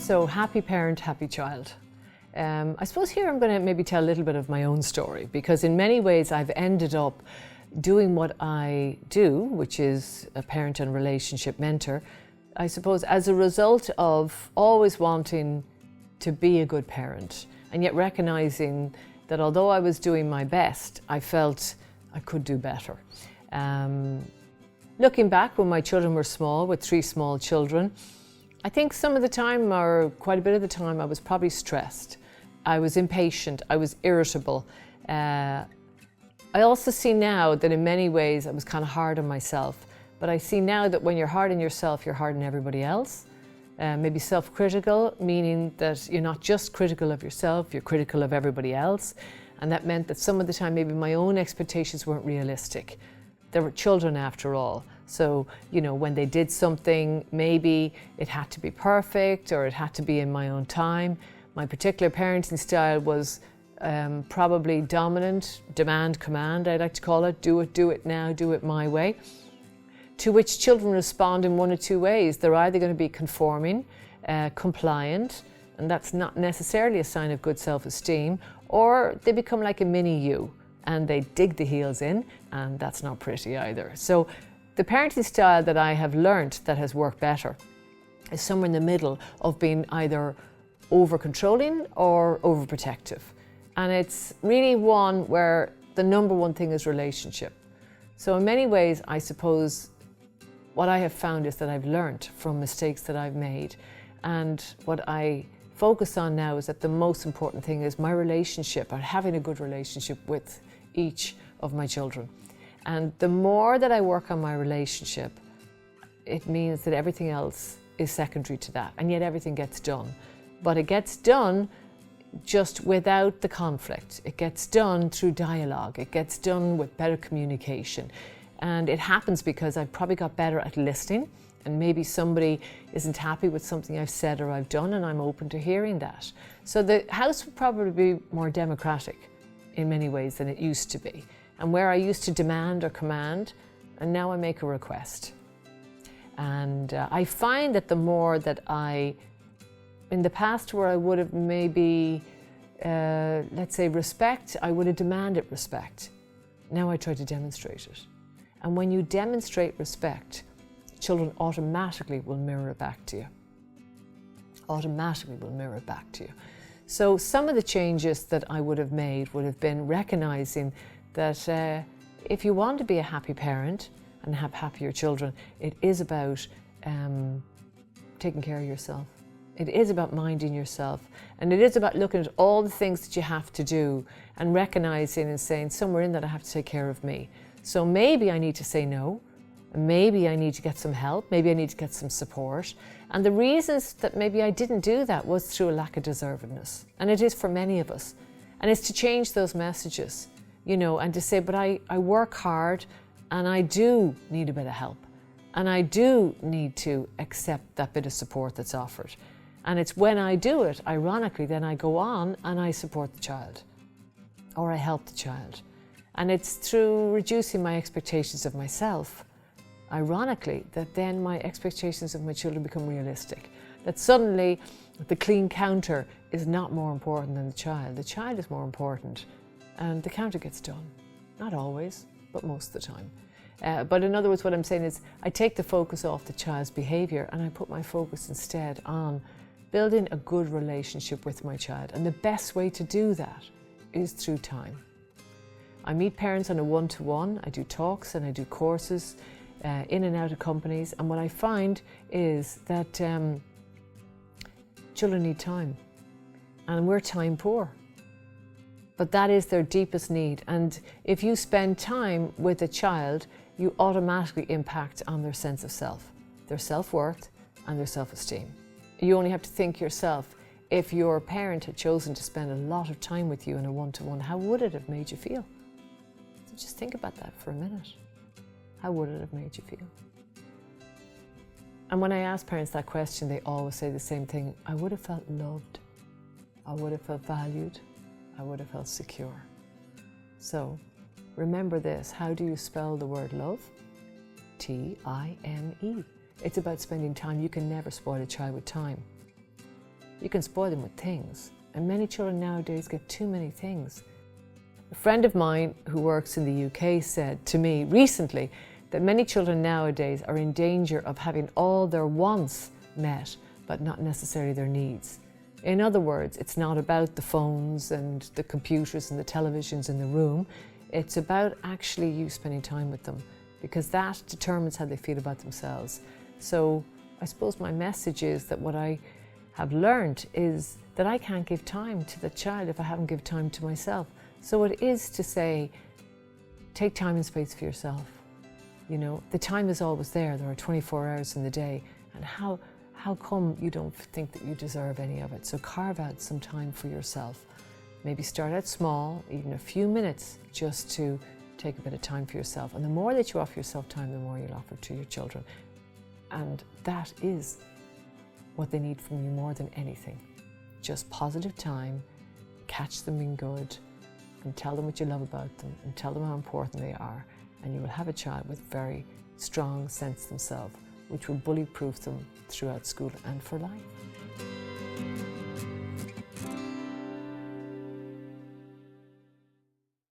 So happy parent, happy child. I suppose here I'm going to maybe tell a little bit of my own story, because in many ways I've ended up doing what I do, which is a parent and relationship mentor, I suppose as a result of always wanting to be a good parent, and yet recognizing that although I was doing my best, I felt I could do better. Looking back when my children were small, with 3 small children, I think some of the time, or quite a bit of the time, I was probably stressed. I was impatient, I was irritable. I also see now that in many ways I was kind of hard on myself, but I see now that when you're hard on yourself, you're hard on everybody else. Maybe self-critical, meaning that you're not just critical of yourself, you're critical of everybody else. And that meant that some of the time maybe my own expectations weren't realistic. They were children after all. So, you know, when they did something, maybe it had to be perfect or it had to be in my own time. My particular parenting style was probably dominant, demand, command, I like to call it. Do it now, do it my way. To which children respond in one of 2 ways. They're either going to be conforming, compliant, and that's not necessarily a sign of good self-esteem, or they become like a mini you and they dig the heels in, and that's not pretty either. So the parenting style that I have learnt that has worked better is somewhere in the middle of being either over-controlling or overprotective. And it's really one where the number one thing is relationship. So in many ways, I suppose what I have found is that I've learnt from mistakes that I've made. And what I focus on now is that the most important thing is my relationship, or having a good relationship with each of my children. And the more that I work on my relationship, it means that everything else is secondary to that, and yet everything gets done. But it gets done just without the conflict. It gets done through dialogue. It gets done with better communication. And it happens because I've probably got better at listening, and maybe somebody isn't happy with something I've said or I've done, and I'm open to hearing that. So the house would probably be more democratic in many ways than it used to be. And where I used to demand or command, and now I make a request. And I find that the more that in the past where I would have maybe, let's say respect, I would have demanded respect. Now I try to demonstrate it. And when you demonstrate respect, children automatically will mirror it back to you. Automatically will mirror it back to you. So some of the changes that I would have made would have been recognizing that if you want to be a happy parent and have happier children, it is about taking care of yourself. It is about minding yourself, and it is about looking at all the things that you have to do and recognizing and saying, somewhere in that I have to take care of me. So maybe I need to say no, maybe I need to get some help, maybe I need to get some support. And the reasons that maybe I didn't do that was through a lack of deservedness. And it is for many of us. And it's to change those messages, you know, and to say, but I work hard and I do need a bit of help. And I do need to accept that bit of support that's offered. And it's when I do it, ironically, then I go on and I support the child, or I help the child. And it's through reducing my expectations of myself, ironically, that then my expectations of my children become realistic. That suddenly the clean counter is not more important than the child. The child is more important, and the counter gets done. Not always, but most of the time. But in other words, what I'm saying is I take the focus off the child's behaviour and I put my focus instead on building a good relationship with my child. And the best way to do that is through time. I meet parents on a one-to-one, I do talks and I do courses in and out of companies, and what I find is that children need time, and we're time poor. But that is their deepest need, and if you spend time with a child, you automatically impact on their sense of self, their self-worth and their self-esteem. You only have to think yourself, if your parent had chosen to spend a lot of time with you in a one-to-one, how would it have made you feel? So just think about that for a minute. How would it have made you feel? And when I ask parents that question, they always say the same thing. I would have felt loved. I would have felt valued. I would have felt secure. So remember this. How do you spell the word love? T-I-M-E. It's about spending time. You can never spoil a child with time. you can spoil them with things. And many children nowadays get too many things. A friend of mine who works in the UK said to me recently that many children nowadays are in danger of having all their wants met, but not necessarily their needs. In other words, it's not about the phones and the computers and the televisions in the room. It's about actually you spending time with them, because that determines how they feel about themselves. So I suppose my message is that what I have learned is that I can't give time to the child if I haven't given time to myself. So it is to say, take time and space for yourself. You know, the time is always there. There are 24 hours in the day. And how come you don't think that you deserve any of it? So carve out some time for yourself. Maybe start out small, even a few minutes, just to take a bit of time for yourself. And the more that you offer yourself time, the more you'll offer to your children. And that is what they need from you more than anything. Just positive time, catch them being good, and tell them what you love about them, and tell them how important they are. And you will have a child with very strong sense of themselves, which will bully-proof them throughout school and for life.